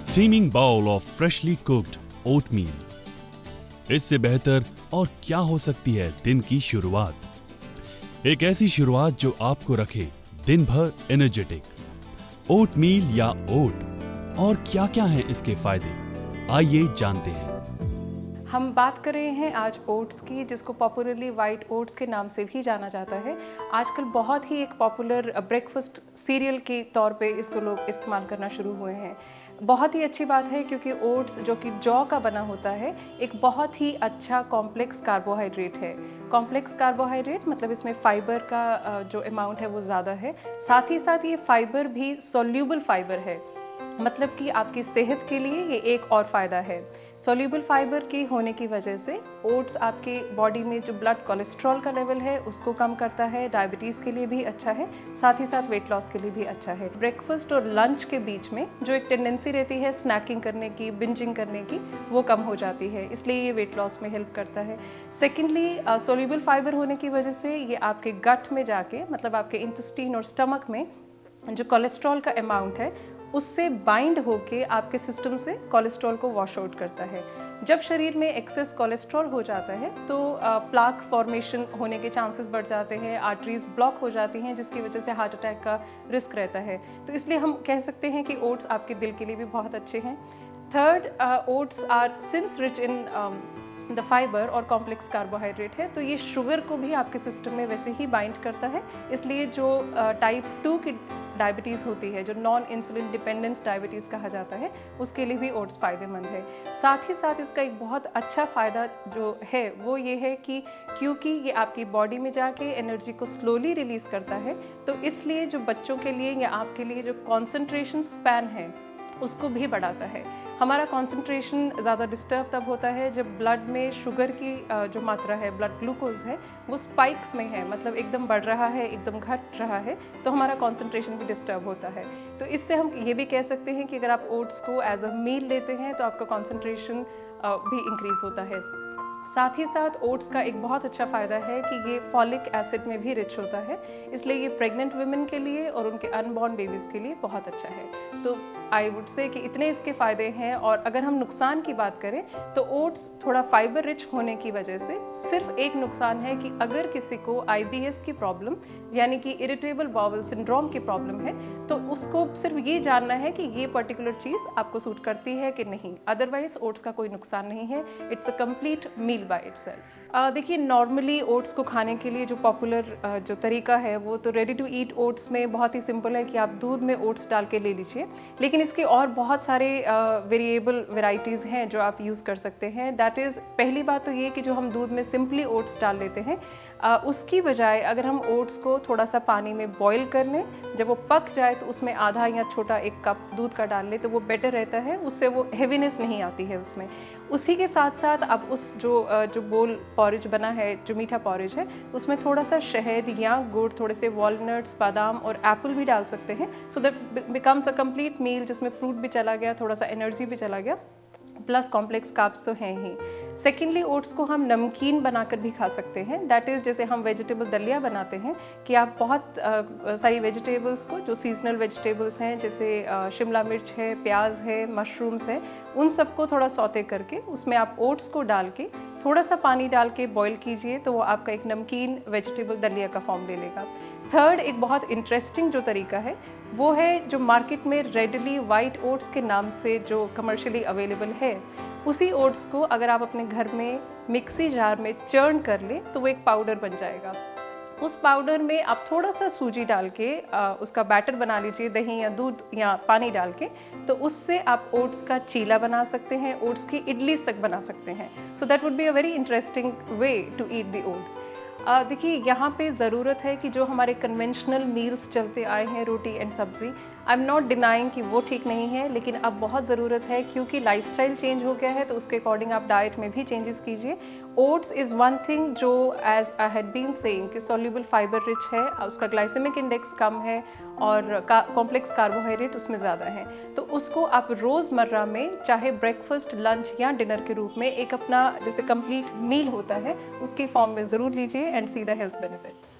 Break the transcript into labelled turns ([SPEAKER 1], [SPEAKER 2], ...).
[SPEAKER 1] Steaming bowl of freshly cooked oatmeal. इससे बेहतर और क्या हो सकती है दिन की शुरुआत। एक ऐसी शुरुआत जो आपको रखे दिन भर एनर्जेटिक। ओटमील या ओट और क्या क्या हैं इसके फायदे, आइए जानते हैं।
[SPEAKER 2] हम बात कर रहे हैं आज ओट्स की, जिसको पॉपुलरली वाइट ओट्स के नाम से भी जाना जाता है। आजकल बहुत ही एक पॉपुलर ब्रेकफास्ट सीरियल के तौर पे इसको लोग इस्तेमाल करना शुरू हुए हैं। बहुत ही अच्छी बात है क्योंकि ओट्स जो कि जौ का बना होता है एक बहुत ही अच्छा कॉम्प्लेक्स कार्बोहाइड्रेट है। कॉम्प्लेक्स कार्बोहाइड्रेट मतलब इसमें फाइबर का जो अमाउंट है वो ज़्यादा है। साथ ही साथ ये फाइबर भी सोल्यूबल फाइबर है, मतलब कि आपकी सेहत के लिए ये एक और फ़ायदा है। सोल्यूबल फाइबर के होने की वजह से ओट्स आपके बॉडी में जो ब्लड कोलेस्ट्रॉल का लेवल है उसको कम करता है, डायबिटीज़ के लिए भी अच्छा है, साथ ही साथ वेट लॉस के लिए भी अच्छा है। ब्रेकफास्ट और लंच के बीच में जो एक टेंडेंसी रहती है स्नैकिंग करने की, बिंजिंग करने की, वो कम हो जाती है, इसलिए ये वेट लॉस में हेल्प करता है। सेकेंडली, सोल्यूबल फाइबर होने की वजह से ये आपके गट में जाके, मतलब आपके इंटेस्टाइन और स्टमक में जो कोलेस्ट्रॉल का अमाउंट है उससे बाइंड होके आपके सिस्टम से कोलेस्ट्रॉल को वॉश आउट करता है। जब शरीर में एक्सेस कोलेस्ट्रॉल हो जाता है तो प्लाक फॉर्मेशन होने के चांसेस बढ़ जाते हैं, आर्टरीज ब्लॉक हो जाती हैं, जिसकी वजह से हार्ट अटैक का रिस्क रहता है। तो इसलिए हम कह सकते हैं कि ओट्स आपके दिल के लिए भी बहुत अच्छे हैं। Third, oats are since rich in the fibre और कॉम्प्लेक्स कार्बोहाइड्रेट है, तो ये शुगर को भी आपके सिस्टम में वैसे ही बाइंड करता है। इसलिए जो टाइप 2 की डायबिटीज़ होती है, जो नॉन इंसुलिन डिपेंडेंस डायबिटीज़ कहा जाता है, उसके लिए भी ओट्स फ़ायदेमंद है। साथ ही साथ इसका एक बहुत अच्छा फ़ायदा जो है वो ये है कि क्योंकि ये आपकी बॉडी में जाके एनर्जी को स्लोली रिलीज़ करता है, तो इसलिए जो बच्चों के लिए या आपके लिए जो कॉन्सेंट्रेशन स्पैन है उसको भी बढ़ाता है। हमारा कंसंट्रेशन ज़्यादा डिस्टर्ब तब होता है जब ब्लड में शुगर की जो मात्रा है, ब्लड ग्लूकोज है, वो स्पाइक्स में है, मतलब एकदम बढ़ रहा है, एकदम घट रहा है, तो हमारा कंसंट्रेशन भी डिस्टर्ब होता है। तो इससे हम ये भी कह सकते हैं कि अगर आप ओट्स को एज अ मील लेते हैं तो आपका कंसंट्रेशन भी इंक्रीज होता है। साथ ही साथ ओट्स का एक बहुत अच्छा फ़ायदा है कि ये फॉलिक एसिड में भी रिच होता है, इसलिए ये प्रेग्नेंट वुमेन के लिए और उनके अनबॉर्न बेबीज़ के लिए बहुत अच्छा है। तो आई वुड से कि इतने इसके फ़ायदे हैं। और अगर हम नुकसान की बात करें तो ओट्स थोड़ा फाइबर रिच होने की वजह से सिर्फ एक नुकसान है कि अगर किसी को IBS की प्रॉब्लम यानी कि इरिटेबल बाउल सिंड्रोम की प्रॉब्लम है तो उसको सिर्फ ये जानना है कि ये पर्टिकुलर चीज़ आपको सूट करती है कि नहीं। अदरवाइज ओट्स का कोई नुकसान नहीं है, it's a complete meal by itself. देखिए, नॉर्मली ओट्स को खाने के लिए जो पॉपुलर जो तरीका है वो तो रेडी टू ईट ओट्स में बहुत ही सिंपल है कि आप दूध में ओट्स डाल के ले लीजिए, लेकिन इसके और बहुत सारे वेरिएबल वेराइटीज़ हैं जो आप यूज़ कर सकते हैं। दैट इज़, पहली बात तो ये कि जो हम दूध में सिंपली ओट्स डाल लेते हैं उसकी बजाय अगर हम ओट्स को थोड़ा सा पानी में बॉईल कर लें, जब वो पक जाए तो उसमें आधा या छोटा 1 कप दूध का डाल लें तो वो बेटर रहता है, उससे वो हेवीनेस नहीं आती है उसमें। उसी के साथ साथ आप उस जो बोल पॉरेज बना है, जो मीठा पॉरेज है, उसमें थोड़ा सा शहद या गुड़, थोड़े से वॉलनट्स, बादाम और एप्पल भी डाल सकते हैं, so that becomes a complete meal जिसमें फ्रूट भी चला गया, थोड़ा सा एनर्जी भी चला गया, प्लस कॉम्प्लेक्स कार्ब्स तो हैं ही। सेकेंडली, ओट्स को हम नमकीन बनाकर भी खा सकते हैं। दैट इज़, जैसे हम वेजिटेबल दलिया बनाते हैं कि आप बहुत सारी वेजिटेबल्स को, जो सीजनल वेजिटेबल्स हैं जैसे शिमला मिर्च है, प्याज है, मशरूम्स है, उन सबको थोड़ा सौते करके उसमें आप ओट्स को डाल के थोड़ा सा पानी डाल के बॉईल कीजिए तो वो आपका एक नमकीन वेजिटेबल दलिया का फॉर्म ले लेगा। थर्ड, एक बहुत इंटरेस्टिंग जो तरीका है वो है जो मार्केट में रेडली वाइट ओट्स के नाम से जो कमर्शियली अवेलेबल है, उसी ओट्स को अगर आप अपने घर में मिक्सी जार में चर्न कर लें तो वो एक पाउडर बन जाएगा। उस पाउडर में आप थोड़ा सा सूजी डाल के उसका बैटर बना लीजिए, दही या दूध या पानी डाल के, तो उससे आप ओट्स का चीला बना सकते हैं, ओट्स की इडलीज तक बना सकते हैं। So that would be a very interesting way to eat the oats. देखिए, यहाँ पे ज़रूरत है कि जो हमारे कन्वेंशनल मील्स चलते आए हैं, रोटी एंड सब्ज़ी, आई एम नॉट डिनाइंग कि वो ठीक नहीं है, लेकिन अब बहुत ज़रूरत है क्योंकि लाइफस्टाइल चेंज हो गया है, तो उसके अकॉर्डिंग आप डाइट में भी चेंजेस कीजिए। ओट्स इज़ वन थिंग जो, as I had been saying, कि सॉल्युबल फाइबर रिच है, उसका ग्लाइसेमिक इंडेक्स कम है और कॉम्प्लेक्स कार्बोहाइड्रेट उसमें ज़्यादा है, तो उसको आप रोज़मर्रा में चाहे ब्रेकफास्ट, लंच या डिनर के रूप में एक अपना जैसे कंप्लीट मील होता है उसकी फॉर्म में ज़रूर लीजिए and see the health benefits.